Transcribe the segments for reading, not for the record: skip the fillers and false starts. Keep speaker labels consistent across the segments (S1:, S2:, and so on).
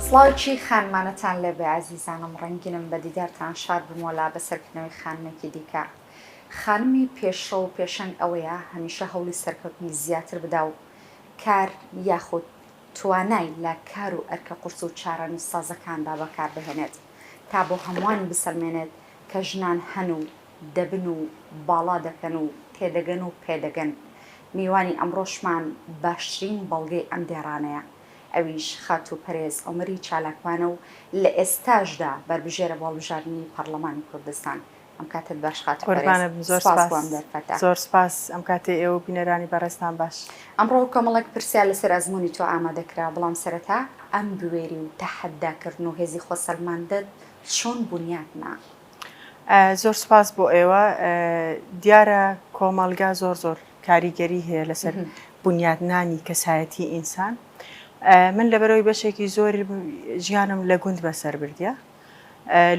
S1: سڵاوکی خانمانەتان لەبێ عەزیزانم، ڕەنگینم بە دیدارتان شاد بمۆلا بەسەرکردنەوەی خانمێکی دیکە. خانمی پێشڕە و پێشەنگ ئەوەیە هەمیشە هەوڵی سەرکەوتنی زیاتر بدا و کار یاخود توانای لە کار و ئەرکە قورس و چارەنی سازەکاندا بەکار بهێنێت تا بۆ هەمووان بسەلمێنێت کە ژنان هەن و دەبن و باڵا دەکەن و تێدەگەن و پێدەگەن. میوانی ئەمڕۆشمان باشترین بەڵگەی ئەم دێڕانەیە. ئەویش خات و پەرێز ئەمری چالاکوانە و لە ئێستاشدا بەربژێرە باڵبژاردننی پەرلەمانی کوردستان. ئەم کاتت باش خات
S2: زۆر سپاس ئەم کاتێ ئێوە بینەرانی بەڕێستان باش.
S1: ئەمڕۆ کۆمەڵک پرسیار لەسەر ئەزمموی تۆ ئامادەکرا، بەڵام سەرەتا ئەم بوێری و تەحەداکردن و هێزی خۆسەلماندت چۆن بنیاتنا؟
S2: زۆر سپاس بۆ ئێوە. دیارە کۆمەلگا زۆر کاریگەری هەیە لەسەر بنیادنانی کەسایەتی ئینسان. من لەبەرەوەی بەشێکی زۆر ژیانم لە گوند بەسەر بردیە.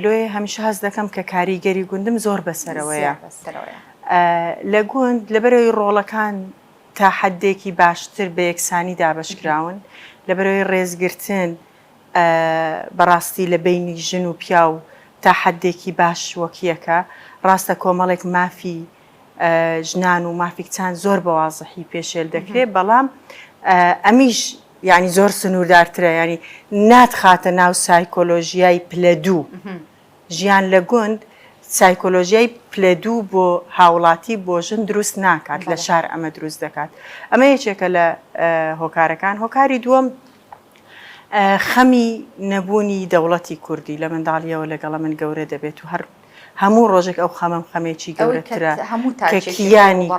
S2: لۆیە هەمیشە هەست دەکەم کە کاریگەری گوندم زۆر بەسەرەوەیە. لە گوند لەبەرەوەی ڕۆڵەکان تا حەدێکی باشتر بە یەکسانی دابەشکراون، لەبەرەوەی ڕێزگرتن بەڕاستی لە بینی ژن و پیا و تا حەدێکی باش وەکیەکە. ڕاستە کۆمەڵێک مافی ژنان و مافی کچان زۆر بەوازحی پێشێل دەکرێت، بەڵام ئەمیش یعنی زۆر سنووردارترە، ینی ناتخاتە ناو سایکۆلۆژیای پلەدوو. ژیان لە گوند سایکۆلۆژیای پلەدوو بۆ هاوڵاتی بۆ ژن دروست ناکات، لە شار ئەمە دروست دەکات. ئەمە یەکێکە لە هۆکارەکان. هۆکاری دووەم خەمی نەبوونی دەوڵەتی کوردی لە منداڵیەوە لەگەڵە من گەورە دەبێت و هەموو ڕۆژێک ئەو خەمێکی گەورەترە کە کیانی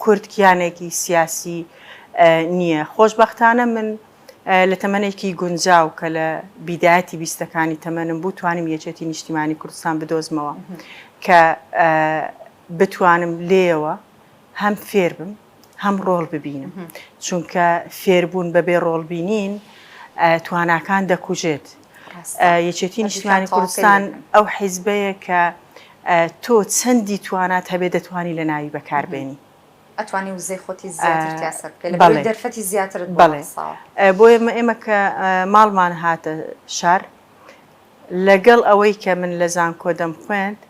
S2: کورد کیانێکی سیاسی نییە. خۆشبەختانە من لە تەمەنێکی گونجاو کە لە بیدایەتی بیستەکانی تەمەنم بوو توانم یەکێتی نیشتیمانی کوردستان بدۆزمەوە کە بتوانم لێەوە هەم فێر بم هەم ڕۆڵ ببینم، چونکە فێربوون بەبێ ڕۆڵبینین تواناکان دەکوژێت. یەکێتی نیشتیمانی کوردستان ئەو حیزبەیە کە تۆ چەندی توانات هەبێ دەتوانی لە ناوی بەکاربێنی.
S1: ئەتوانی وزەی خۆتی زیاتر تیاسەر بکەیت لەبەرەوەی دەرفەتی زیاترت بەڵێساوە.
S2: بۆ ئێمە کە ماڵمان هاتە شار، لەگەڵ ئەوەی کە من لە زانکۆ دەم خوێند،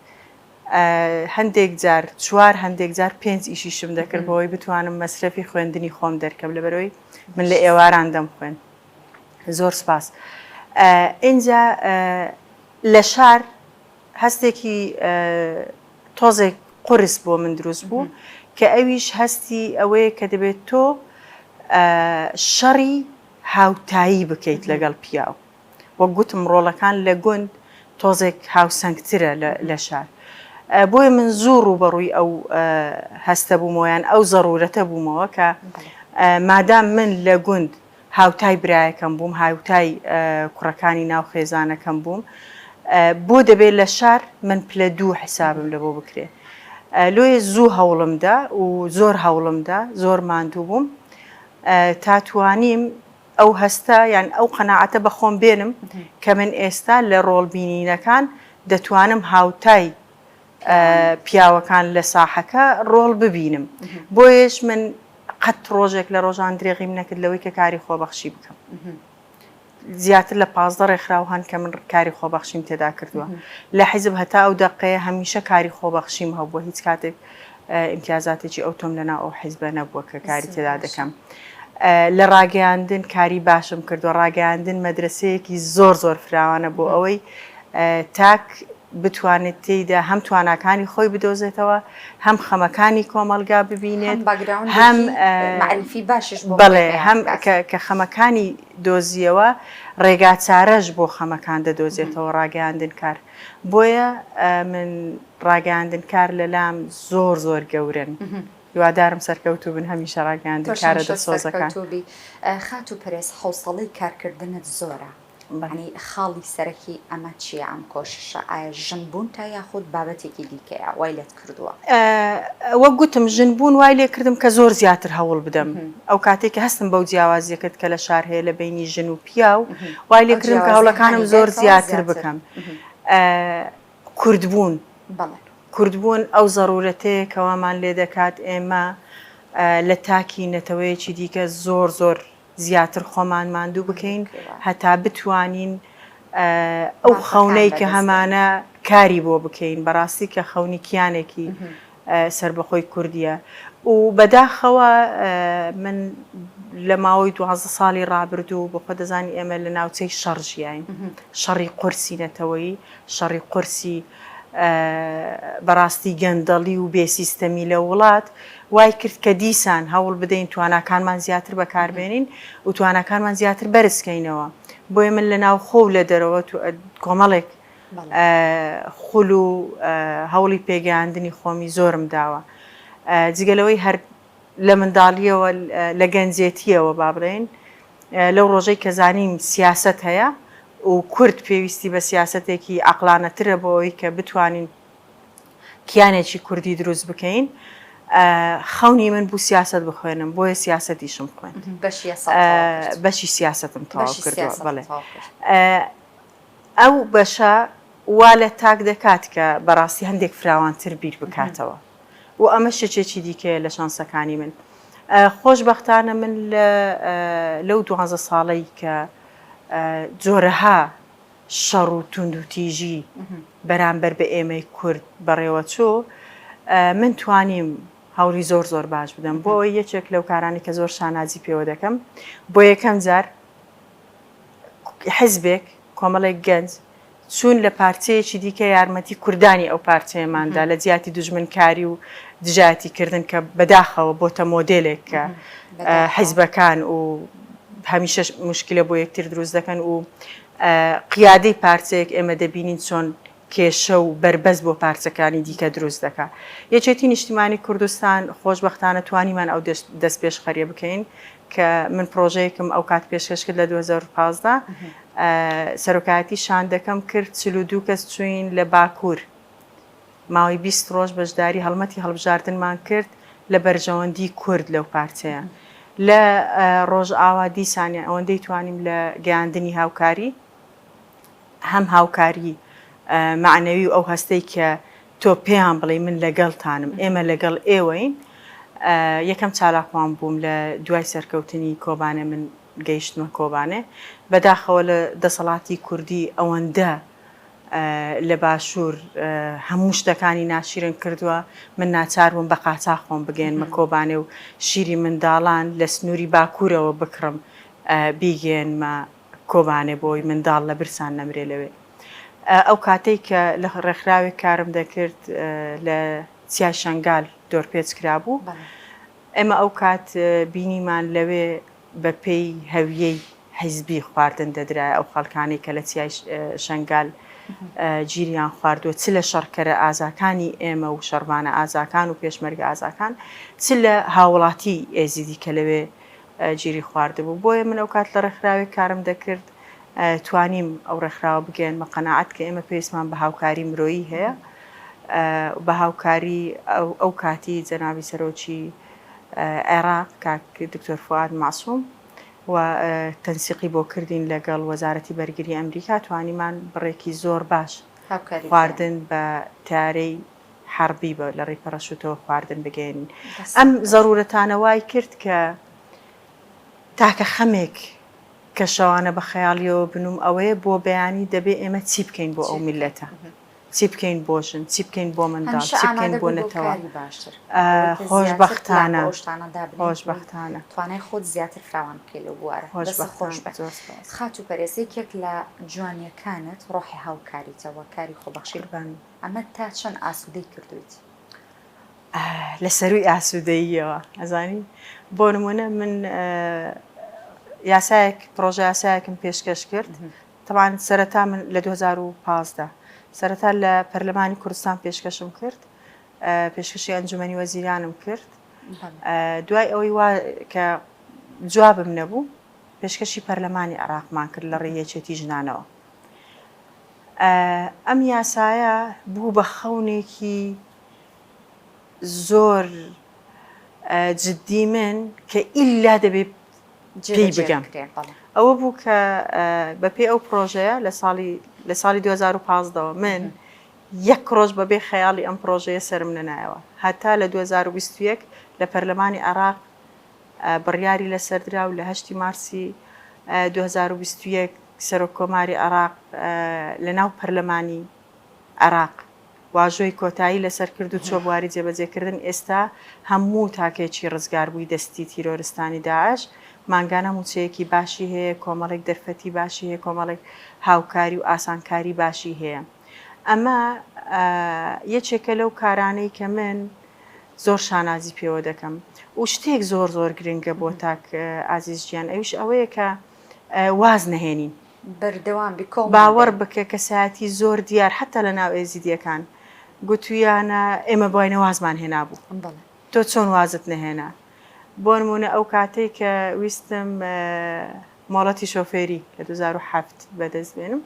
S2: هەندێک جار چوار هەندێک جار 5 ئیشیشم دەکرد بۆەوەی بتوانم مەسرەفی خوێندنی خۆم دەرکەم، لەبەرەوەی من لە ئێواران دەم خوێن. زۆر سپاس. ئینجا لە شار هەستێکی تۆزێک قورس بۆ من دروست بوو کە ئەویش هەستی ئەوەیە کە دەبێت تۆ شەڕی هاوتایی بکەیت لەگەڵ پیاو. وەک گوتم ڕۆڵەکان لە گوند تۆزێک هاوسەنگترە لە شار. بۆیە من زوو ڕوبەڕووی ئەو هەستە بوومەوەیان ئەو زەڕورەتە بوومەوە کە مادام من لە گوند هاوتای برایەکەم بووم، هاوتای کوڕەکانی ناو خێزانەکەم بووم، بۆ دەبێت لە شار من پلە دوو حسابم لە بۆ بکرێت. لۆیە زوو هەوڵمدا و زۆر هەوڵمدا زۆر ماندوو بووم تا توانیم ئەو هەستە یان ئەو قەناعەتە بە خۆم بێنم کە من ئێستا لە ڕۆڵبینینەکان دەتوانم هاوتای پیاوەکان لە ساحەکە ڕۆڵ ببینم. بۆیش من قەت ڕۆژێک لە ڕۆژان درێغیم نەکرد لەوەی کە کاری خۆبەخشی بکەم. زیاتر لە 15 ڕێکخراو هەن کە من کاری خۆبەخشیم تێدا کردووە. لە حیزب هەتا ئەو دەقەیە هەمیشە کاری خۆبەخشیم هەبووە، هیچ کاتێک ئیمتیازاتێکی ئەو تۆم لەناو ئەو حیزبە نەبووە کە کاری تێدا دەکەم. لە ڕاگەیاندن کاری باشم کردووە. ڕاگەیاندن مەدرسەیەکی زۆر فراوانە بۆ ئەوەی تاک بتوانێت تێیدا هەم تواناکانی خۆی بدۆزێتەوە، هەم خەمەکانی کۆمەلگا ببینێت، هەم
S1: معرفی باشش
S2: بڵێ هەم کە خەمەکانی دۆزیەوە ڕێگا چارەش بۆ خەمەکان دەدۆزێتەوە ڕاگەیاندن کار. بۆیە من ڕاگەیاندن کار لەلام زۆر گەورن. هیوادارم سەرکەوتوو بن هەمیشە ڕاگەیاندن کارە دەسۆزەکان.
S1: خات و پەرێز حوسڵەی کارکردنت زۆرە. ینی خاڵی سەرەکی ئەمە چیە ئەم کۆششە؟ ئایا ژنبوون تا یاخود بابەتێکی دیکەیە وای لێت کردووە؟
S2: وەک گوتم ژنبوون وای لێ کردم کە زۆر زیاتر هەوڵ بدەم. ئەو کاتێک کە هەستم بەو جیاوازیەکەت کە لە شار هەیە لە بینی ژن و پیا و وای لێ کردم کە هەوڵەکانم زۆر زیاتر بکەم. کوردبوون ئەو زەڕورەتەیە کەوامان لێ دەکات ئێمە لە تاکی نەتەوەیەکی دیکە زۆر زیاتر خۆمان ماندوو بکەین هەتا بتوانین ئەو خەونەی کە هەمانە کاری بۆ بکەین بەڕاستی کە خەونی کیانێکی سربەخۆی کوردیە و بەداخەوە من لە ماوەی 12 ساڵی ڕابردوو بۆ خۆ دەزانی ئێمە لە ناوچەی شەڕژیاین شەڕی قورسی نەتەوەیی شەڕی قورسی بەڕاستی گەندەڵی و بێسیستەمی لە وڵات وای کرد کە دیسان هەوڵ بدەین تواناکانمان زیاتر بەکاربێنین و تواناکانمان زیاتر بەرزکەینەوە بۆیە من لە ناو خۆ لە دەرەوە کۆمەڵێک خوڵ و هەوڵی پێگەیاندنی خۆمی زۆرم داوە جگەلەوەی هەر لە منداڵیەوە لە گەنجێتیەوە با بڵێن لەو ڕۆژەی کە زانیم سیاست هەیە و کورد پێویستی بە سیاسەتێکی عەقلانەترە بۆەوەی کە بتوانین کیانێکی کوردی دروست بکەین خەونی من بوو سیاست بخوێنم بۆیە سیاسەتیشم خوێن بەشی سیاستم تەواو کردووە بڵێ ئەو بەشە وا لە تاک دەکات کە بەڕاستی هەندێک فراوانتر بیر بکاتەوە و ئەمە شتێکی دیکەیە لە شانسەکانی من خۆشبەختانە من لەو 12 ساڵەی کە جۆرەها شەڕ و توند و تیژی بەرامبەر بە ئێمەی کورد بەڕێوە چۆ من توانیم هەوڵی زۆر باش بدەم بۆ یەکێک لەو کارانی کە زۆر شانازی پێوە دەکەم بۆ یەکەم جار حیزبێک کۆمەڵێک گەنج چون لە پارچەیەکی دیکە یارمەتی کوردانی ئەو پارچەیەماندا لە جیاتی دوژمنکاری و دژایەتیکردن کە بەداخەوە بۆتە مۆدێلێک کە حیزبەکان و هەمیشە مشکلە بۆ یەکتر دروست دەکەن و قیادەی پارچەیەک ئێمە دەبینین چۆن کێشە و بربەز بۆ پارچەکانی دیکە دروست دەکات یەکێتی نیشتیمانی کوردستان خۆشبەختانە توانیمان ئەو دەست پێشخەریە بکەین کە من پرۆژەیەکم ئەو کات پێشکەش کرد لە 2015 سەرۆکایەتی شاندەکەم کرد 42 کەس چوین لە باکوور ماوەی 20 ڕۆژ بەشداری هەڵمەتی هەڵبژاردنمان کرد لە بەرژەوەندی کورد لەو پارچەیە لە ڕۆژ ئاوا دیسانە ئەوەندەی توانیم لە گەیاندنی هاوکاری هەم هاوکاری معنەوی و ئەو هەستەی کە تۆ پێیان بڵێ من لەگەڵتانم ئێمە لەگەڵ ئێوەین یەکەم چالاکوان بووم لە دوای سەرکەوتنی کۆبانە من گەیشتمە کۆبانێ بەداخەوە لە دەسەڵاتی کوردی ئەوەندە لە باشوور هەموو شتەکانی ناشیرن کردووە من ناچار بووم بە قاچاق خۆم بگەێنمە کۆبانێ و شیری منداڵان لە سنووری باکوورەوە بکڕم بیگەێنمە کۆبانێ بۆی منداڵ لە برسان نەمرێ لەوێ ئەو کاتەی کە لە ڕێکخراوێک کارم دەکرد لە چیای شەنگال دۆرپێچ کرابوو ئێمە ئەو کات بینیمان لەوێ بە پێی هەویەی حیزبی خواردن دەدرای ئەو خەڵکانی کە لە چیای شەنگال گیریان خواردووە چ لە شەڕکەرە ئازاکانی ئێمە و شەڕبانە ئازاکان و پێشمەرگە ئازاکان چ لە هاوڵاتی ئێزیدی کە لەوێ گیری خواردبوو بۆیە من ئەو کات لە ڕێکخراوێک کارم دەکرد توانیم ئەو ڕێکخراوە بگەێنمە قەناعەت کە ئێمە پێویستمان بە هاوکاری مرۆیی هەیە بە هاوکاری ئەو کاتی جەنابی سەرۆکی عێراق کاک دکتۆر فواد ماسووم و تەنسیقی بۆ کردین لەگەڵ وەزارەتی بەرگری ئەمریکا توانیمان بڕێکی زۆر باش خواردن بە تارەی حربی بە لە ڕێی پەرەشوتەوە خواردن بگەێنین ئەم زەرورەتانە وای کرد کە تاکە خەمێک کە شەوانە بە خەیاڵیەوە بنوم ئەوەیە بۆ بەیانی دەبێ ئێمە چی بکەین بۆ ئەو میلەتە چی بکەین بۆشن چی بکەین بۆ منداڵ چی بکەین بۆ نەتەوە خۆشبەختانە خۆشبەختانە
S1: توانای خۆت زیاتر فراوان بکەی لە بوارە خۆش خات و پەرێزێکێک لە جوانیەکانت ڕۆحی هاوکاریتەوە کاری خۆبەخشیربان ئەمە تا چەند ئاسوودەی کردویت
S2: لە سەروی ئاسوودەییەوە ئەزانی بۆ نمونە من یاسایەک پرۆژە یاسایەکم پێشکەش کرد تەمان سەرەتا من لە 2015 سەرەتا لە پەرلەمانی کوردستان پێشکەشم کرد پێشکەشی ئەنجومەنی وەزیرانم کرد دوای ئەوەی وا کە جوابم نەبوو پێشکەشی پەرلەمانی عێراقمان کرد لە ڕێیەکێتی ژنانەوە ئەم یاسایە بوو بە خەونێکی زۆر جددی من کە ئیلا دەبێ پێی بگەم ئەوە بوو کە بەپێی ئەو پرۆژەیە لە ساڵی 2015 من یەک ڕۆژ بەبێ خەیاڵی ئەم پرۆژەیە سرم نەنایەوە هەتا لە 2021 لە پەرلەمانی عێراق بڕیاری لەسەردرا و لە 8 مارسی 2021 سەرۆک کۆماری عێراق لە ناو پەرلەمانی عێراق واژۆی کۆتایی لەسەر کرد و چۆ بواری جێبەجێکردن ئێستا هەموو تاکێکی ڕزگاربووی دەستی تیرۆرستانی داعش مانگانە موچەیەکی باشی هەیە، کۆمەڵێک دەرفەتی باشی هەیە، کۆمەڵێک هاوکاری و ئاسانکاری باشی هەیە. ئەمە یەکێکە لەو کارانەی کە من زۆر شانازی پێوە دەکەم و شتێک زۆر گرنگە بۆ تاک ئازیز گیان، ئەویش ئەوەیە کە واز نەهێنین،
S1: بەردەوام
S2: باوەڕ بکە کەسایەتی زۆر دیار حتا لە ناو ئێزیدیەکان گوتویانە ئێمە باینە وازمان هێنابوو، تۆ چۆن وازت نەهێنا؟ بۆ نمونە ئەو کاتێک کە ویستم مۆڵەتی شۆفێری لە 2007 بەدەست بێنم،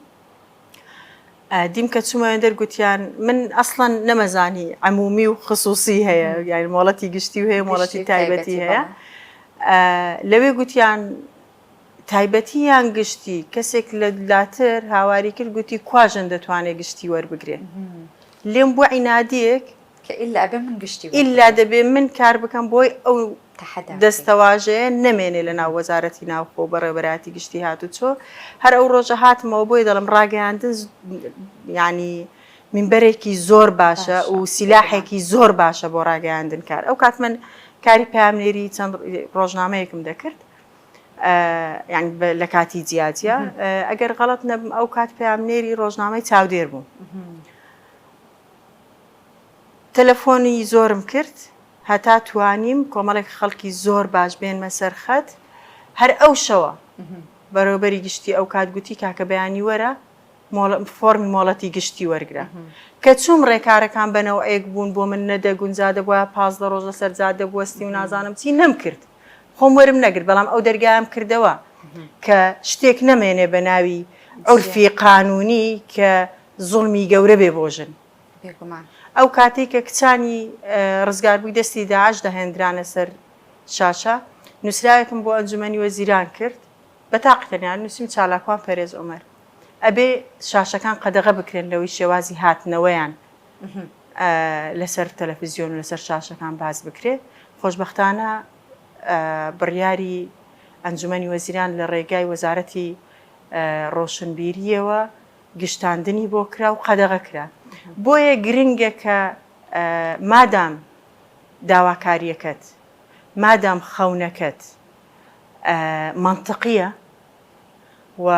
S2: دیم کە چوومە دەرگوتیان من ئەسڵەن نەمەزانی عمومی و خصوصی هەیە، یعنی مۆڵەتی گشتی و هەیە مۆڵەتی تایبەتی هەیە. لەوێ گوتیان تایبەتی یان گشتی، کەسێک لە لاتر هاواری کرد گوتی کواژن دەتوانێت گشتی وەربگرێت. لێم بۆ عینادیەک
S1: کە ئیلا بێ من گشتی
S2: ئیلا دەبێ من کار بکەم بۆی ئەو دەستەواژەیە نەمێنێ لە ناو وەزارەتی ناوخۆ بەڕێوەبەراتی گشتی هاتو چۆ هەر ئەو ڕۆژە هاتمەوە بۆی دەڵم ڕاگەیاندن ینی منبەرێکی زۆر باشە و سیلاحێکی زۆر باشە بۆ ڕاگەیاندن کار. ئەو کات من کاری پامنێری چەند ڕۆژنامەیەکم دەکرد یعنی لە کاتی جیاجە، ئەگەر غەڵەت نەبم ئەو کات پامنێری ڕۆژنامەی چاودێر بوو. تەلەفۆنی زۆرم کرد هەتا توانیم کۆمەڵێک خەڵکی زۆر باش بێنمە سەرخەت. هەر ئەو شەوە بەڕێوەبەری گشتی ئەو کات گوتی کاکە بەیانی وەرە فۆرمی مۆڵەتی گشتی وەرگرە. کە چوم ڕێکارەکان بەنەوە ئەیەک بوون بۆ من نەدەگونجا دەبووە 15 ڕۆژ لەسەر جا دەبوەستی و نازانم چی نەم کرد، خۆم وەرم نەگرت، بەڵام ئەو دەرگایان کردەوە کە شتێک نەمێنێ بە ناوی عورفی قانونی کە زوڵمی گەورە بێ بۆژن. ئەو کاتێک کە کچانی ڕزگاربووی دەستی داعش دەهێنرانە سەر شاشە، نووسراوێکم بۆ ئەنجومەنی وەزیران کرد بە تاقیتەنیان نووسیم چالاکوان پەرێز عومەر، ئەبێ شاشەکان قەدەغە بکرێن لەوەی شێوازی هاتنەوەیان لەسەر تەلەڤیزیۆن و لەسەر شاشەکان باز بکرێت. خۆشبەختانە بڕیاری ئەنجومەنی وەزیران لە ڕێگای وەزارەتی ڕۆشنبیریەوە گشتاندنی بۆ کرا و قەدەغە کرا. بۆیە گرنگە کە مادام داواکاریەکەت مادام خەونەکەت منطقیە و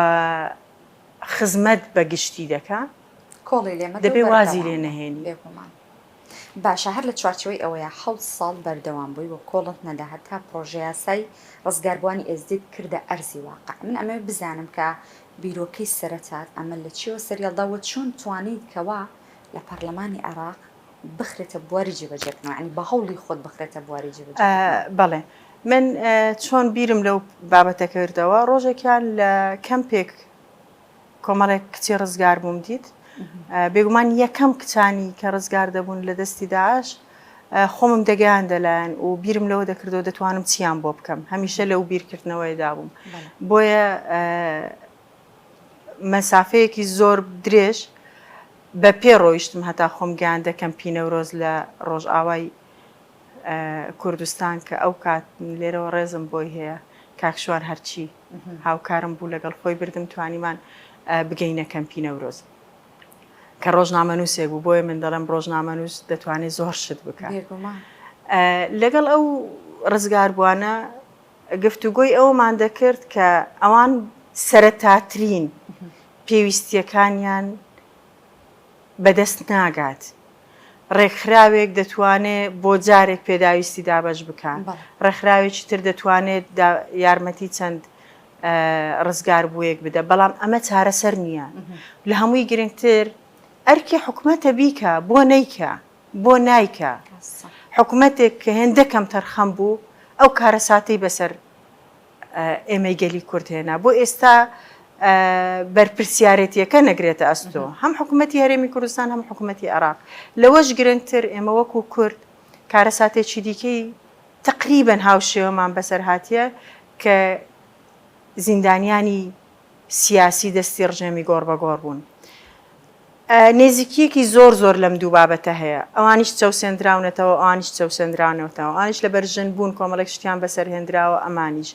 S2: خزمەت بە گشتی دەکا دەبێ وازی لێ نەهێنی.
S1: باشە هەر لە چوارچەوەی ئەوەیە 7 ساڵ بەردەوام بووی و کۆڵت نەدا هەتا پرۆژە یاسای ڕزگاربووانی ئێزدید کردە ئەرزی واقع. من ئەمە بزانم کە بیرۆکەی سەرەتات ئەمە لە چیوە سەریالداوە چۆن توانیت کەوا لە پەرلەمانی عێراق بخرێتە بواری جێبەجێکردنەوە، ینی بە هەوڵی خۆت بخرێتە بواری جێبەجێکردنەوە؟
S2: بەڵێ من چۆن بیرم لەو بابەتە کردەوە، ڕۆژێکیان لە کەمپێک کۆمەڵێک کچی ڕزگار بووم دیت، بێگومان یەکەم کچانی کە ڕزگار دەبوون لە دەستی داعش خۆمم دەگەیاندە لایەن و بیرم لەوە دەکردەوە دەتوانم چیان بۆ بکەم، هەمیشە لەو بیرکردنەوەیدا بووم. بۆیە مەسافەیەکی زۆر درێژ بە پێ ڕۆیشتم هەتا خۆم گەیاندە کەمپی نەورۆز لە ڕۆژئاوای کوردستان کە ئەو کات لێرەوە ڕێزم بۆی هەیە کاکشوان هەرچی هاوکارم بوو لەگەڵ خۆی بردم توانیمان بگەینە کەمپی نەورۆز کە ڕۆژنامەنووسێک بوو. بۆیە من دەڵم ڕۆژنامەنووس دەتوانێت زۆر شت بکات. لەگەڵ ئەو ڕزگاربووانە گفتوگۆی ئەومان دەکرد کە ئەوان سەرەتاترین پێویستیەکانیان بەدەست ناگات، ڕێکخراوێک دەتوانێت بۆ جارێک پێداویستی دابەش بکەن، ڕێکخراوێکی تر دەتوانێت یارمەتی چەند ڕزگاربوویەک بدە، بەڵام ئەمە چارەسەر نییە. لە هەمووی گرنگتر ئەرکی حکومەتە بیکە بۆ نەیکە بۆ نایکە. حکومەتێک کە هێندەکەم تەرخەم بوو ئەو کارە ساتەی بەسەر ئێمەی گەلی کورد هێنا، بۆ ئێستا بەرپرسیارەتیەکە نەگرێتە ئەستۆ، هەم حکوومەتی هەرێمی کوردستان هەم حکوومەتی عێراق. لەوەش گرنگتر ئێمە وەکو کورد کارە ساتێکی دیکەی تقریبەن هاوشێوەمان بەسەر هاتیە کە زیندانیانی سیاسی دەستی ڕژێمی گۆڕ بە گۆڕ بوون. نێزیکیەکی زۆر لەم دوو بابەتە هەیە ئەوانیش چەوسێنراونەتەوە ئەوانیش چەوسێنراونەوەتەوە ئەوانیش لەبەر ژن بوون کۆمەڵێک شتیان بەسەرهێنراوە ئەمانیش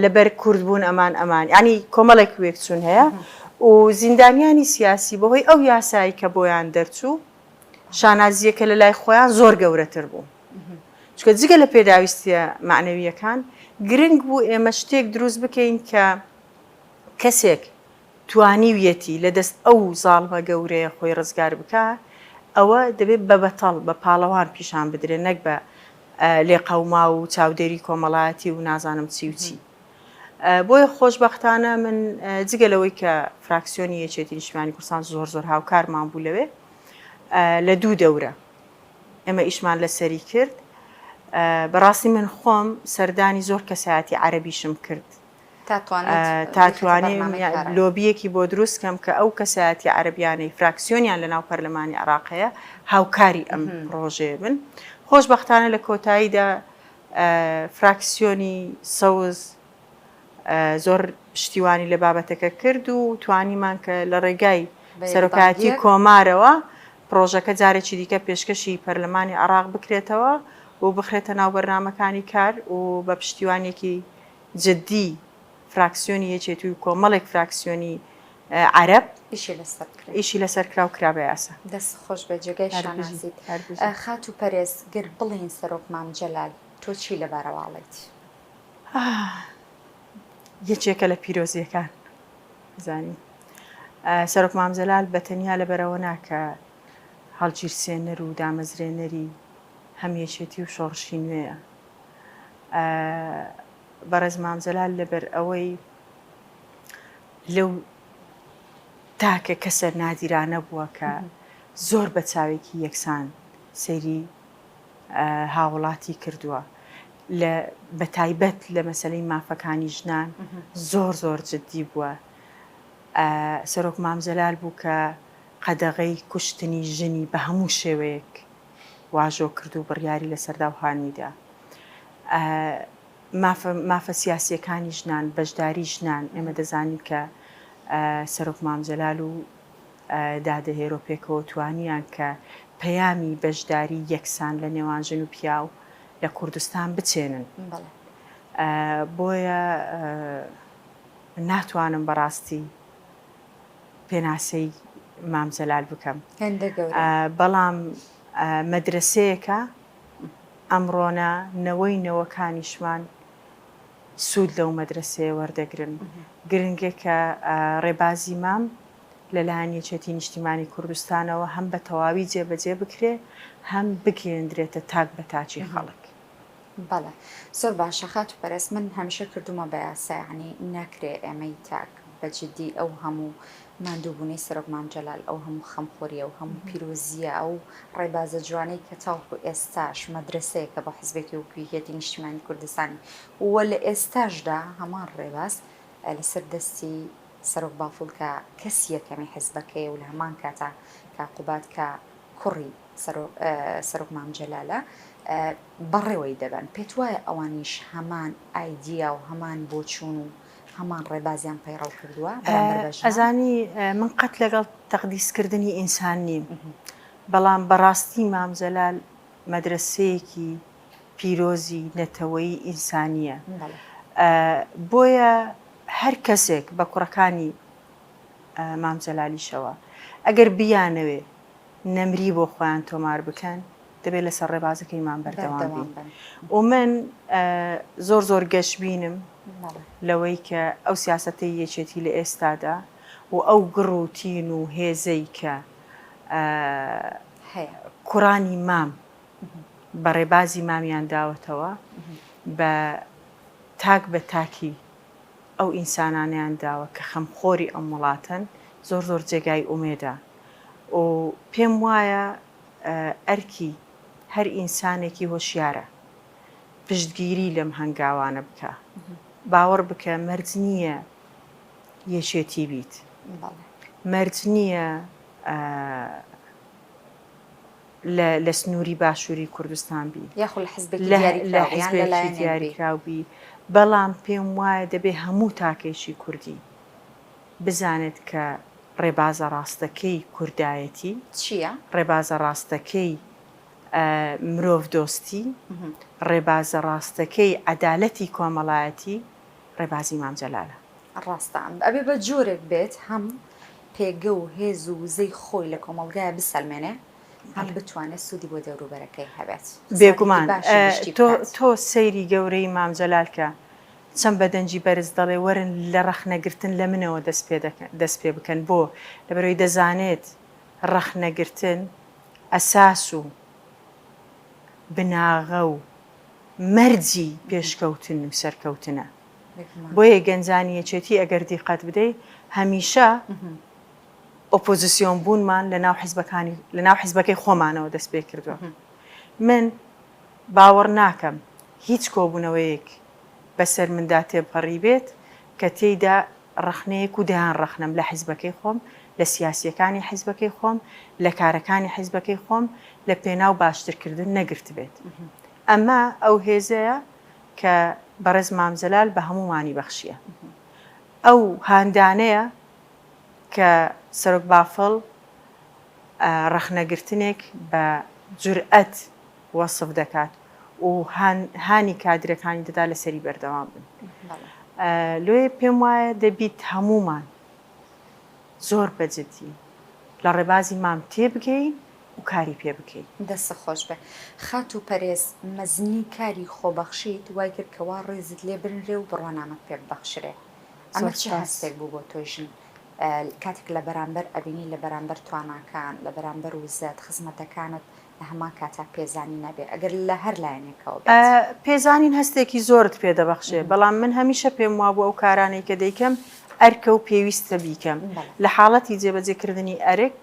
S2: لەبەر کورد بوون ئەمان ینی کۆمەڵێک وێکچوون هەیە و زیندانیانی سیاسی بەهۆی ئەو یاسایی کە بۆیان دەرچوو شانازیەکە لە لای خۆیان زۆر گەورەتر بوو چکە جگە لە پێداویستیە معنەویەکان گرنگ بوو ئێمە شتێک دروست بکەین کە کەسێک توانیویەتی لە دەست ئەو زاڵمە گەورەیە خۆی ڕزگار بکە ئەوە دەبێت بە بەتەڵ بە پاڵەوان پیشان بدرێت نەک بە لێقەوما و چاودێری کۆمەڵایەتی و نازانم چی و چی بۆیە خۆشبەختانە من جگە لەوەی کە فراکسیۆنی یەکێتی نیشتیمانی کوردستان زۆر هاوکارمان بوو لەوێ لە دوو دەورە ئێمە ئیشمان لەسەری کرد بەڕاستی من خۆم سەردانی زۆر کەسایەتی عەرەبیشم کرد تاتوانێ لۆبیەکی بۆ دروستکەم کە ئەو کەسایەتی عەرەبیانەی فراکسیۆنیان لە ناو پەرلەمانی عێراقەیە هاوکاری ئەم پرۆژەیە بن خۆشبەختانە لە کۆتاییدا فراکسیۆنی سەوز زۆر پشتیوانی لە بابەتەکە کرد و توانیمان کە لە ڕێگای سەرۆکایەتی کۆمارەوە پرۆژەکە جارێکی دیکە پێشکەشی پەرلەمانی عێراق بکرێتەوە و بخرێتە ناو بەرنامەکانی کار و بە پشتیوانێکی جددی فراکسیۆنی یەکێتی و کۆمەڵێک فراکسیۆنی عەرەب ئیشی لەسەر کرا و کرا بە یاسا
S1: دەست خۆش بە جێگەی شانازیت خات و پەرێز گر بڵین سەرۆک مام جەلال تۆ چی لەبارەواڵێت
S2: یەکێکە لە پیرۆزیەکان زانی سەرۆک مام جەلال بەتەنیا لەبەرەوە ناکە هەڵگیرسێنەر و دامەزرێنەری هەمیەکێتی و شۆڕشی نوێیە بەڕێز مام جەلال لەبەر ئەوەی لەو تاکە کەسە نادیرانە بووە کە زۆر بە چاوێکی یەکسان سەیری هاوڵاتی کردووە بە تایبەت لە مەسەلەی مافەکانی ژنان زۆر جددی بووە سەرۆک مام جەلال بوو کە قەدەغەی کوشتنی ژنی بە هەموو شێوەیەک واژۆ کرد و بڕیاری لەسەردا و هانیدا مافە سیاسیەکانی ژنان بەشداری ژنان ئێمە دەزانین کە سەرۆک مام جەلال و دادەهێرۆ پێکەوە توانیان کە پەیامی بەشداری یەکسان لە نێوان ژن و پیاو لە کوردستان بچێنن بۆیە ناتوانم بەڕاستی پێناسەی مام جەلال بکەم بەڵام مەدرسەیەکە ئەمڕۆنە نەوەکانیشمان سوود لەو مەدرسەیە وەردەگرن گرنگە کە ڕێبازی مام لەلایەن یەکێتی نیشتیمانی کوردستانەوە هەم بە تەواوی جێبەجێ بکرێ هەم بگەێنرێتە تاک بە تاچی خەڵک
S1: بەڵێ زۆر باشە خات و پەرست من هەمیشە کردومە بە یاسا یعنی نەکرێ ئێمەی تاک بەجددی ئەو هەموو ماندووبوونەی سەرۆک مام جەلال ئەو هەموو خەمخۆریە و هەموو پیرۆزیە ئەو ڕێبازە جوانەی کە تاوکو ئێستاش مەدرسەیەکە بە حیزبێکی وکویەتی نیشتیمانی کوردستانی وە لە ئێستاشدا هەمان ڕێباز لەسەر دەستی سەرۆک باڵفڵکە کەسی یەکەمی حیزبەکەی و لە هەمان کاتا کاقوبات کە کوڕی سەرۆک مام جەلالە بەڕێوەی دەبن پێت وایە ئەوانیش هەمان ئایدیا و هەمان بۆچوون و هەمان ڕێبازیان پەیڕەو کردووە
S2: ئەزانی من قەت لەگەڵ تەقدیسکردنی ئینسان نیم بەڵام بەڕاستی مام جەلال مەدرسەیەکی پیرۆزی نەتەوەی ئینسانیە بۆیە هەر کەسێک بە کوڕەکانی مام جەلالیشەوە ئەگەر بیانەوێ نەمری بۆ خۆیان تۆمار بکەن دەبێت لەسەر ڕێبازەکەی مان بەردەوام بین و من زۆر گەشببینم لەوەی کە ئەو سیاسەتەی یەکێتی لە ئێستادا و ئەو گڕوتین و هێزەی کە کوڕانی مام بە ڕێبازی مامیان داوەتەوە بە تاک بە تاکی ئەو ئینسانانیان داوە کە خەمخۆری ئەم وڵاتن زۆر جێگای ئومێدا و پێم وایە ئەرکی هەر ئینسانێکی هۆشیارە پشتگیری لەم هەنگاوانە بکە باوەڕ بکە مەرج نییە یەکێتی بیت مەرج نییە لە سنووری باشووری کوردستان بی لە حیزبێکی دیاریکراو بی بەڵام پێم وایە دەبێ هەموو تاکێکی کوردی بزانێت کە ڕێبازە ڕاستەکەی کوردایەتی
S1: چییە؟
S2: ڕێبازە ڕاستەکەی مرۆڤ دۆستی ڕێبازە ڕاستەکەی عەدالەتی کۆمەڵایەتی ڕێبازی مام جەلالە.
S1: ڕاستان ئەبێ بە جۆرێک بێت هەم پێگە و هێز و وزەی خۆی لە کۆمەڵگایە بسەلمێنێ هەم بتوانێت سوودی بۆ دەوروبەرەکەی هەبێت.
S2: بێگومان تۆ سەیری گەورەی مام جەلالکە چەند بەدەنجی بەرز دەڵێ وەرن لە ڕەخنەگرتن لە منەوە دەست پێ بکەن بۆ لەبەرەوەی دەزانێت ڕەخنەگرتن ئەساس و بناغە و مەرجی پێشکەوتن و سەرکەوتنە. بۆیە گەنجانیەچێتی ئەگەر دیقەت بدەیت هەمیشە ئۆپۆزیسیۆن بوونمان لە ناو حیزبەکەی خۆمانەوە دەست پێ کردووە. من باوەڕ ناکەم هیچ کۆبوونەوەیەک بەسەر مندا تێبقەڕی بێت کە تێیدا ڕەخنەیەک و دەیان ڕەخنم لە حیزبەکەی خۆم، لە سیاسیەکانی حیزبەکەی خۆم، لە کارەکانی حیزبەکەی خۆم لە پێناو باشترکردن نەگرت بێت. ئەمە ئەو هێزەیە کە بەڕێز مام جەلال بە هەموومانی بەخشیە. ئەو هاندانەیە کە سەرۆک بافڵ ڕەخنەگرتنێک بە جورئەت وەسف دەکات و هانی کادرەکانی دەدا لەسەری بەردەوام بن. لێ پێم وایە دەبیت هەموومان زۆر بەجددی لە ڕێبازی مام تێبگەین و کاری پێ بکەین.
S1: دەستە خۆش بێ خات و پەرێز مەزنی کاری خۆبەخشیت وای کرد کەوا ڕێزت لێ برنرێ و بڕوانامەت پێ ببەخشرێ. ئەمە چه هەستێک بوو بۆ تۆژن کاتێک لە بەرامبەر ئەبینی لە بەرامبەر تواناکان لە بەرامبەر وزەت خزمەتەکانت لە هەمان کاتا پێزانی نەبێ ئەگەر لە هەر لایەنێکەوە
S2: پێزانین هەستێکی زۆرت پێدەبەخشێ بەڵام من هەمیشە پێم وا بوو ئەو کارانەی کە دەیکەم ئەرکە و پێویستە بیکەم لە حاڵەتی جێبەجێکردنی ئەرک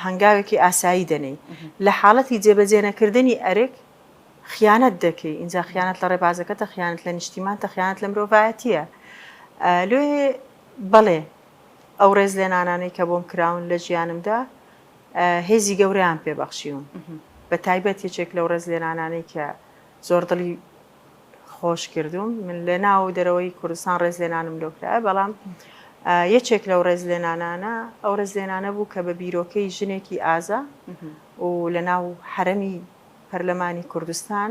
S2: هەنگاوێکی ئاسایی دەنەی لە حاڵەتی جێبەجێنەکردنی ئەرک خیانەت دەکەی اینجا خیانەت لە ڕێبازەکەتە خیانەت لە نیشتیمانتە خیانەت لە مرۆڤایەتیە. لێ بەڵێ ئەو ڕێز لێنانانەی کە بۆم کراون لە ژیانمدا هێزی گەورەیان پێبەخشیوم بە تایبەت یەکێک لەو ڕێز لێنانانەی کە زۆر دڵی خۆش کردوم من لە ناو دەرەوەی کوردستان ڕێز لێنانم لۆکرایە بەڵام یەکێک لەو ڕێز لێنانانە ئەو ڕێز لێنانە بوو کە بە بیرۆکەی ژنێکی ئازا و لە ناو حرەمی پەرلەمانی کوردستان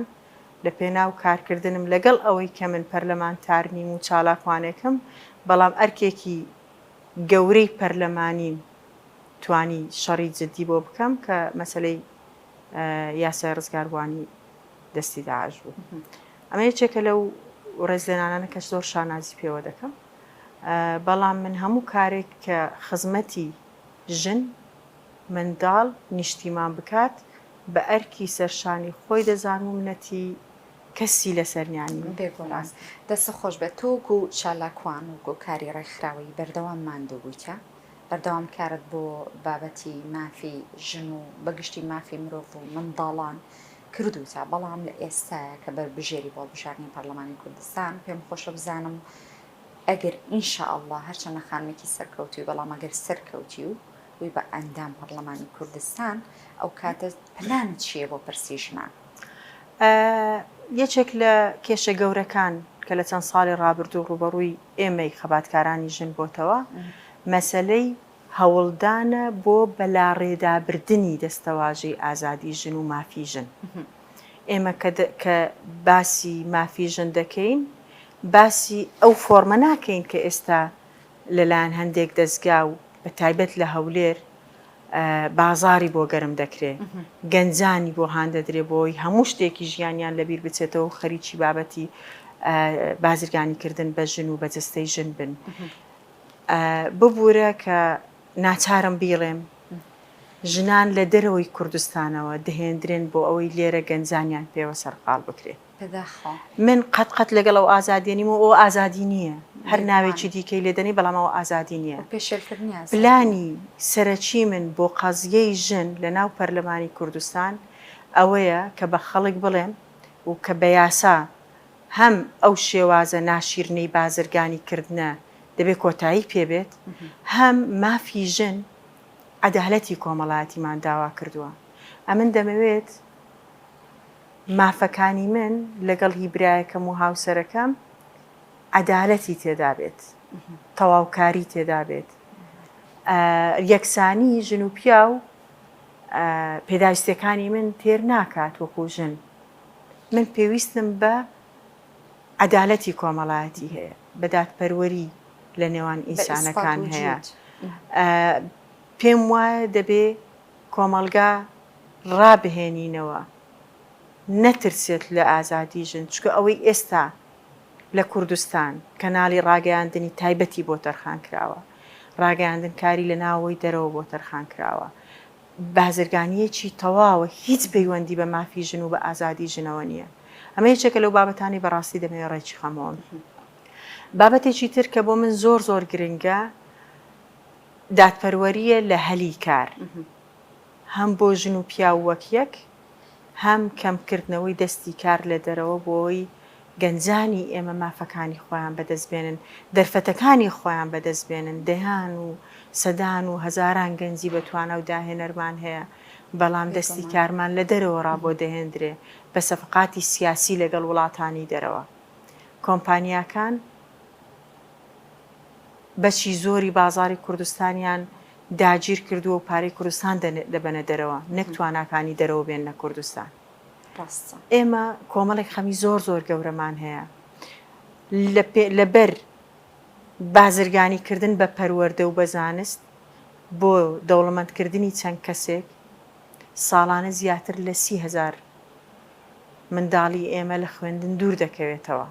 S2: لە پێناو کارکردنم لەگەڵ ئەوەی کە من پەرلەمانتار نیم و چالاکوانێکم بەڵام ئەرکێکی گەورەی پەرلەمانیم توانی شەڕی جددی بۆ بکەم کە مەسەلەی یاسای ڕزگاربوانی دەستی داعش بوو. ئەمە یەکێکە لەو ڕێزلێنانە کەش زۆر شانازی پێوە دەکەم بەڵام من هەموو کارێک کە خزمەتی ژن منداڵ نیشتیمان بکات بە ئەرکی سەرشانی خۆی دەزان و منەتی کەسی لەسەرنیانی
S1: بێگومان دەستە خۆش بێت تۆک و چالاکوان و گۆکاری ڕێکخراوی بەردەوام ماندووبوویتە بەردەوام کارت بۆ بابەتی مافی ژن و بەگشتی مافی مرۆڤ و منداڵان کردوتە بەڵام لە ئێستاە کە بەربژێری بۆ بژارنی پەرلەمانی کوردستان پێم خۆشە بزانم ئەگەر ئینشاءالله هەرچەنە خانمێکی سەرکەوتی بەڵام ئەگەر سەرکەوتی و وی بە ئەندام پەرلەمانی کوردستان ئەو کاتە پلان چییە بۆ پرسیژنان؟
S2: یەکێک لە کێشە گەورەکان کە لە چەند ساڵی ڕابردوو ڕوبەڕووی ئێمەی خەباتکارانی ژن بۆتەوە مەسەلەی هەوڵدانە بۆ بەلاڕێدابردنی دەستەواژەی ئازادی ژن و مافی ژن. ئێمە کە باسی مافی ژن دەکەین باسی ئەو فۆرمە ناکەین کە ئێستا لەلایەن هەندێک دەستگا و بە تایبەت لە هەولێر بازاری بۆ گەرم دەکرێت گەنجانی بۆ هاندەدرێ بۆی هەموو شتێکی ژیانیان لەبیر بچێتەوە و خەریکی بابەتی بازرگانیکردن بە ژن و بەجستەی ژن بن. ببوورە کە ناچارم بیڵێم ژنان لە دەرەوەی کوردستانەوە دەهێنرێن بۆ ئەوەی لێرە گەنجانیان پێوە سەرقال بکرێت. من قەت لەگەڵ ئەو ئازادێنیم و ئەو ئازادی نییە هەر ناوێکی دیکەی لێدەنی بەڵام ئەو ئازادی نییە. پلانی سەرەکی من بۆ قەزیەی ژن لە ناو پەرلەمانی کوردستان ئەوەیە کە بە خەڵک بڵێم و کە بە یاسا هەم ئەو شێوازە ناشیرنەی بازرگانی کردنە دەبێت کۆتایی پێبێت هەم مافی ژن عەدالەتی کۆمەڵایەتیمان داوا کردووە. ئەمن دەمەوێت مافەکانی من لەگەڵ هیبرایەکەم و هاوسەرەکەم عەدالەتی تێدا بێت تەواوکاری تێدا بێت یەکسانی ژن و پیا و پێداویستەکانی من تێر ناکات وەکو ژن. من پێویستم بە عەدالەتی کۆمەڵایەتی هەیە، بە دادپەروەری لە نێوان ئینسانەکان هەیە. پێم وایە دەبێ کۆمەلگا ڕابهێنینەوە نەترسێت لە ئازادی ژن، چکە ئەوەی ئێستا لە کوردستان کەناڵی ڕاگەیاندنی تایبەتی بۆ تەرخان کراوە، ڕاگەیاندن کاری لە ناوەوەی دەرەوە بۆ تەرخان کراوە، بازرگانیەکی تەواوە هیچ پەیوەندی بە مافی ژن و بە ئازادی ژنەوە نییە. ئەمە یەکێکە لەو بابەتانی بەڕاستی دەمەوێت ڕێکی خەمەوە. بابەتێکی تر کە بۆ من زۆر زۆر گرنگە دادپەروەریە لە هەلی کار، هەم بۆ ژن و پیا وەک یەک، هەم کەمکردنەوەی دەستی کار لە دەرەوە بۆی گەنجانی ئێمە مافەکانی خۆیان بەدەستبێنن، دەرفەتەکانی خۆیان بەدەستبێنن. دەیان و سەدان و هەزاران گەنجی بەتوانە و داهێنەرمان هەیە، بەڵام دەستی کارمان لە دەرەوە ڕابۆ دەهێنرێ بە سەفقاتی سیاسی لەگەڵ وڵاتانی دەرەوە. کۆمپانیاکان بەشی زۆری بازاری کوردستانیان داگیر کردووە و پارەی کوردستان دەبەنە دەرەوە، نەک تواناکانی دەرەوە بێن لە کوردستان. ئێمە کۆمەڵێک خەمی زۆر زۆر گەورەمان هەیە لەبەر بازرگانیکردن بە پەروەردە و بە زانست بۆ دەوڵەمەندکردنی چەند کەسێک. ساڵانە زیاتر لە 30,000 منداڵی ئێمە لە خوێندن دوور دەکەوێتەوە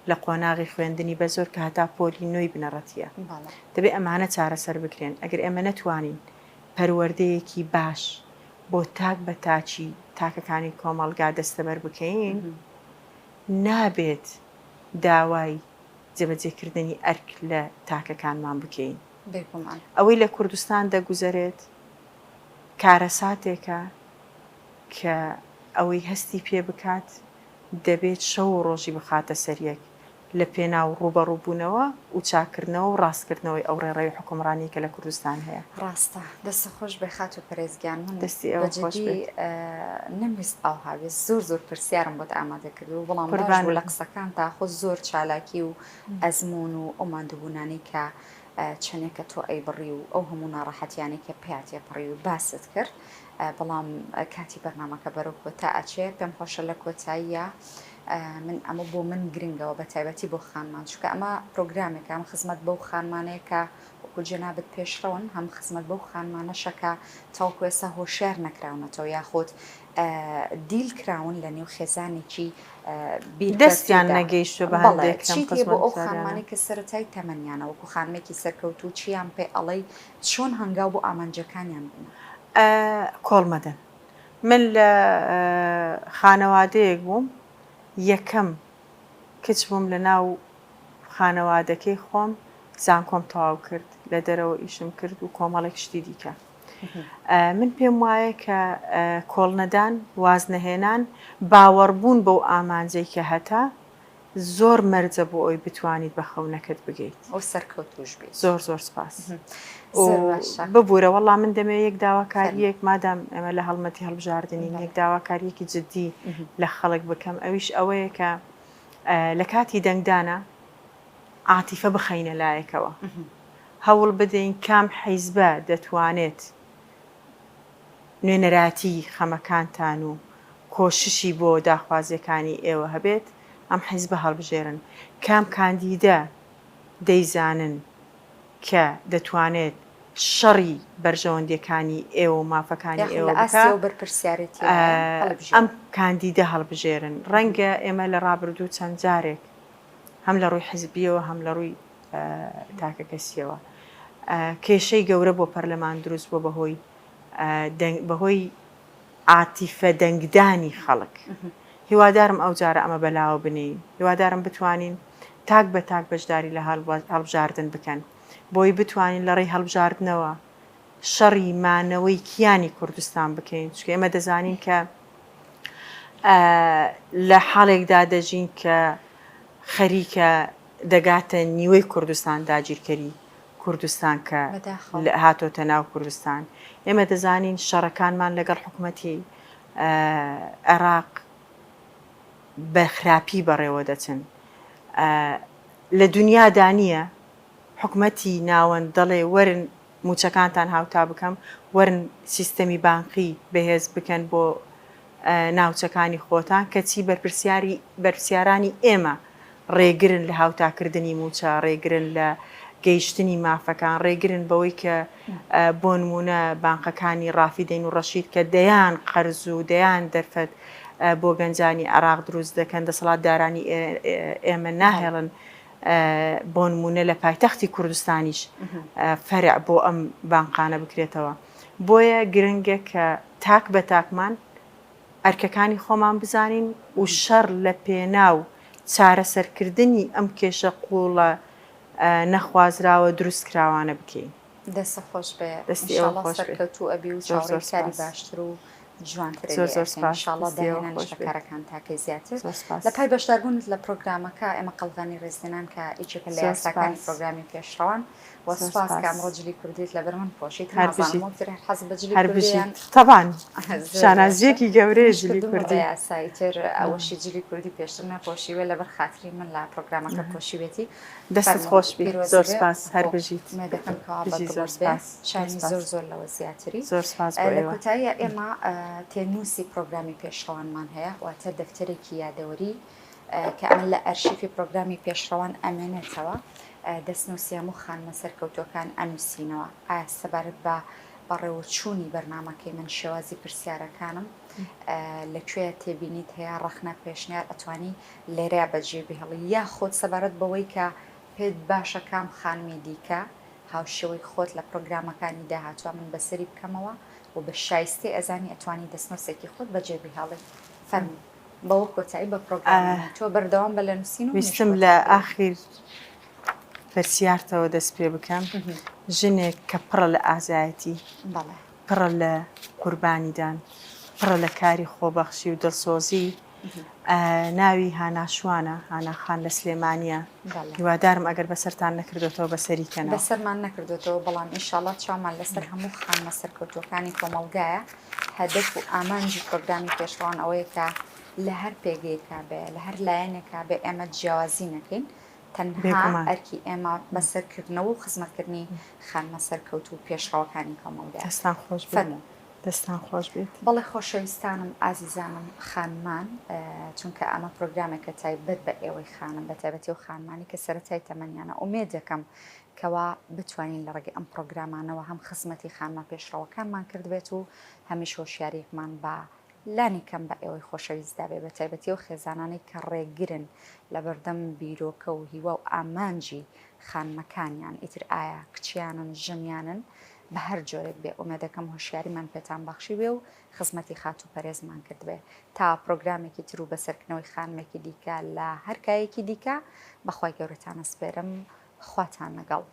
S2: لە قۆناغی خوێندنی بە زۆر کە هەتا پۆلی نوێی بنەڕەتیە. دەبێت ئەمانە چارەسەر بکرێن. ئەگەر ئێمە نەتوانین پەروەردەیەکی باش بۆ تاک بە تاچی تاکەکانی کۆمەڵگا دەستەبەر بکەین، نابێت داوای جێبەجێکردنی ئەرک لە تاکەکانمان بکەین. ئەوەی لە کوردستان دەگوزارێت کارەساتێکە کە ئەوەی هەستی پێ بکات دەبێت شەو و ڕۆژی بخاتە سەریەک لە پێناو ڕوبەڕووبوونەوە و چاکردنەوە و ڕاستکردنەوەی ئەو ڕێڕەوی حکومڕانی کە لە کوردستان هەیە.
S1: ڕاستە دەستە خۆش بێ خات و پەرێزگیان من
S2: دەستی ئەوە خۆش بێت.
S1: نەویست ئەو هاوێت زۆر پرسیارم بۆت ئامادە کرد و بەڵام باش بوو لە قسەکان تا خۆ زۆر چالاکی و ئەزمون و ئەو مادەبوونانی کە چەندێکە تۆ ئەی بڕی و ئەو هەموو ناڕەحەتیانی کە پێاتێ پڕی و باست کرد. بەڵام کاتی بەرنامەکە بەرەو کۆتا ئەچێ پێم خۆشە لە کۆتاییە من ئەمە بۆ من گرنگەوە بە تایبەتی بۆ خانمان، چکە ئەمە پرۆگرامێکە ئەم خزمەت بەو خانمانەیە کە وەکو جەنابەت پێشڕەون هەم خزمەت بەو خانمانەشەکە تاوەکو ئێستا هۆشیار نەکراونەتەوە یاخۆت دیل کراون لە نێو خێزانێکی
S2: دەستیان نەگەیشتووە بە هەندێک
S1: چیتی بۆ ئەو خانمانی کە سەرەتای تەمەنیانە وەکو خانمێکی سەرکەوت و چیان پێ ئەڵەی چۆن هەنگاو بۆ ئامانجەکانیان بوون؟
S2: کۆڵمەدەن. من لە خانەوادەیەک بووم، یەکەم کچ بووم لە ناو خانەوادەکەی خۆم، زانکۆم تەواو کرد، لە دەرەوە ئیشم کرد و کۆمەڵێک شتی دیکە. من پێم وایە کە کۆڵنەدان وازنەهێنان باوەڕبوون بەو ئامانجەی کە هەتا زۆر مەرجە بۆ ئەوی بتوانیت بە خەونەکەت بگەیت
S1: ئەو سەرکەوتوش بێت.
S2: زۆر سپاس ببوورە. وەڵام من دەمێ یەک داواکاریەک مادام ئەمە لە هەڵمەتی هەڵبژاردنین یەک داواکاریەکی جددی لە خەڵک بکەم، ئەویش ئەوەیە کە لە کاتی دەنگدانە عاتیفە بخەینە لایەکەوە، هەوڵ بدەین کام حیزبە دەتوانێت نوێنەراتی خەمەکانتان و کۆششی بۆ داخوازیەکانی ئێوە هەبێت، ئەم حیزبە هەڵبژێرن. کام کاندیدە دەیزانن کە دەتوانێت شەڕی بەرژەوەندیەکانی ئێوە و مافەکانی ئێوە ئەم کاندیدە هەڵبژێرن. ڕەنگە ئێمە لە ڕابردوو چەند جارێک هەم لە ڕووی حیزبیەوە هەم لە ڕووی تاکە کەسیەوە کێشەی گەورە بۆ پەرلەمان دروست بۆ بەهۆی عاتیفە دەنگدانی خەڵک. هیوادارم ئەو جارە ئەمە بەلاوە بنین، هیوادارم بتوانین تاک بە تاک بەشداری لە هەڵبژاردن بکەن بۆی بتوانین لە ڕێی هەڵبژاردنەوە شەڕی مانەوەی کیانی کوردستان بکەین، چکە ئێمە دەزانین کە لە حاڵێکدا دەژین کە خەریکە دەگاتە نیوەی کوردستان داگیرکەری کوردستان کە هاتۆتە ناو کوردستان. ئێمە دەزانین شەڕەکانمان لەگەڵ حکوومەتی عێراق بە خراپی بەڕێوە دەچن. لە دنیادا نییە حکوومەتی ناوەند دەڵێ وەرن موچەکانتان هاوتا بکەم وەرن سیستەمی بانقی بەهێز بکەن بۆ ناوچەکانی خۆتان کەچی بەرپرسیارانی ئێمە ڕێگرن لە هاوتاکردنی موچە ڕێگرن لە گەیشتنی مافەکان ڕێگرن بەوەی کە بۆ نمونە بانقەکانی ڕافیدەین و ڕەشید کە دەیان قەرز و دەیان دەرفەت بۆ گەنجانی عراق دروست دەکەن دەسەڵات دارانی ئێمە ناهێڵن بۆ نمونە لە پایتەختی کوردستانیش فەرع بۆ ئەم بانقانە بکرێتەوە بۆیە گرنگە کە تاک بە تاکمان ئەرکەکانی خۆمان بزانین و شەڕ لە پێناو چارەسەرکردنی ئەم کێشە قوڵە نەخوازراوە دروست کراوانە بکەین
S1: دەستە خۆش بێ
S2: دەستی ئەوە خۆش
S1: سەرکەوتوو ئەبی و چاوەڕێکاری باشتر و جوانتر ئینشاءڵڵا داهێنان شتەکارەکان تاکەی زیاتر لە پای بەشداربوونت لە پرۆگرامەکە ئێمە قەڵغانی ڕێزلێنان کە ئیچێکە لە یاساکانی پرۆگرامی پێشڕەوان وەسپاس کە ئەمڕۆ جلی کوردیت لەبەر من پۆشیت حەز بە جلی کوردیان
S2: طبعاً شانازیەکی گەورەیە جلی کوردی
S1: یاساییتر ئەوەشی جلی کوردی پێشتر نەپۆشیوێ لەبەر خاتری من لە پرۆگرامەکە پۆشیوێتی
S2: دەستت خۆش بێ زۆر سپاس هەر بژیت
S1: مێدەکەم کەوا شانی زۆر لەوە زیاتری
S2: زۆر سپاس
S1: لە کۆتاییە ئێمە تێنووسی پرۆگرامی پێشڕەوانمان هەیە واتە دەفتەرێکی یادەوەری کە ئەمە لە ئەرشیفی پرۆگرامی پێشڕەوان ئەمێنێتەوە دەستنووسیام و خانمە سەرکەوتوەکان ئەنووسینەوە ئایا سەبارەت بە بەڕێوەچوونی بەرنامەکەی من شێوازی پرسیارەکانم لەکوێ تێبینیت هەیە ڕەخنە پێشنیار ئەتوانی لێرەیە بەجێ بهێڵی یا خۆت سەبارەت بەوەی کە پێت باشە کام خانمی دیکە هاوشێوەی خۆت لە پرۆگرامەکانی داهاتوە من بەسەری بکەمەوە و بە شایستی ئەزانی ئەتوانی دەستنووسێکی خۆت بەجێ بهێڵێت فەرموو بەوە کۆتایی بە پرۆگرام تۆ بەردەوام بە لە نووسین و
S2: ویستم لە ئاخیر پرسیارتەوە دەست پێ بکەم ژنێک کە پڕە لە ئازایەتی پڕە لە قوربانیدان پڕە لە کاری خۆبەخشی و دڵسۆزی ناوی هاناشوانە هاناخان لە سلێمانیە هیوادارم ئەگەر بەسەرتان نەکردوێتەوە بەسەریکەنەوە
S1: بەسەرمان نەکردوێتەوە بەڵام ئینشاءڵڵا چاومان لەسەر هەموو خانمە سەرکەوتوەکانی کۆمەڵگایە هەدەف و ئامانجی پرۆگرامی پێشڕەوان ئەوەیە کە لە هەر پێگەیەکا بێ لە هەر لایەنێکا بێ ئێمە جیاوازی نەکەین تەنها ئەرکی ئێمە بەسەرکردنەوە و خزمەتکردنی خانمە سەرکەوت و پێشڕەوەکانی کۆمەڵگای
S2: دەستان خۆش فەرموو دەستان خۆش بێت
S1: بەڵێ خۆشەویستانم ئازیزانم خانمان چونکە ئەمە پرۆگرامێکە تایبەت بە ئێوەی خانم بە تایبەتی و خانمانی کە سەرەتای تەمەنیانە ئومێد دەکەم کەوا بتوانین لە ڕێگەی ئەم پرۆگرامانەوە هەم خزمەتی خانمە پێشڕەوەکانمان کردبێت و هەمیش هۆشیاریەکمان بە لانی کەم بە ئێوەی خۆشەویستدا بێ بە تایبەتی و خێزانانەی کە ڕێگرن لە بەردەم بیرۆکە و هیوا و ئامانجی خانمەکانیان ئیتر ئایا کچیانن ژەمیانن بە هەر جۆرێک بێ ئومێدەکەم هۆشیاریمان پێتان بەخشی بێ و خزمەتی خات و پەرێزمان کرد بێ تا پرۆگرامێکی تر و بەسەرکردنەوەی خانمێکی دیکە لە هەر کایەکی دیکە بەخوای گەورەتان ئەسپێرم خواتان لەگەڵ.